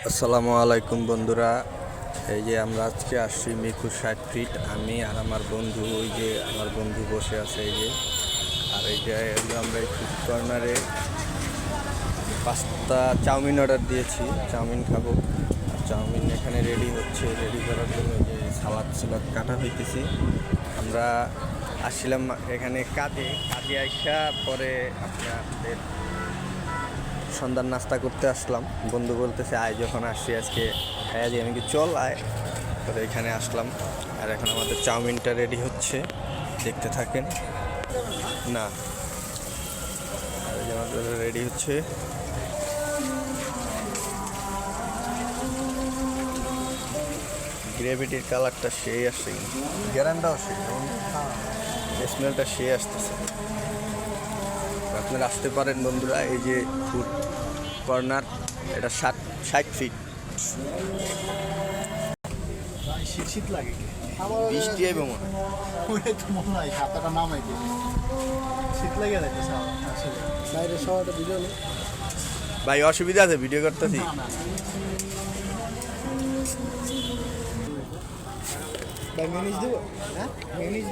আসসালামু আলাইকুম বন্ধুরা। এই যে আমরা আজকে আসছি মিরপুর 60 ফিট, আমি আর আমার বন্ধু। ওই যে আমার বন্ধু বসে আছে এই যে। আর এই যে আমরা এই ফুড কর্নারে 5টা চাউমিন অর্ডার দিয়েছি, চাউমিন খাবো। আর চাউমিন এখানে রেডি হচ্ছে, রেডি করার জন্য যে সালাদ কাটা হইতেছি। আমরা আসছিলাম এখানে কাজে আইসা পরে আপনাদের সন্ধ্যার নাস্তা করতে আসলাম। বন্ধু বলতেছে আয়, যখন আসছি আজকে খাইয়া দিই। আমি কি চল আয়, পরে এখানে আসলাম। আর এখন আমাদের চাউমিনটা রেডি হচ্ছে, দেখতে থাকেন। না, আর এই যে আমাদের রেডি হচ্ছে। গ্রেভিটির কালারটা সেই আসছে, গ্যারান্টাও সেই, স্মেলটা সেই আসতেছে। আপনারা আসতে পারেন বন্ধুরা। এই যে ফুড কর্নার, এটা 60 ফিট। শীত লাগে বৃষ্টি আইব মনে হয়। মনে হয় খাতাটা নামাই দিই, শীত লাগে যাইতে বাইরে সবাই ভিডিও নেই ভাই, অসুবিধা আছে ভিডিও করতেছি। ভাই মিনিস দেবো, হ্যাঁ মিনিস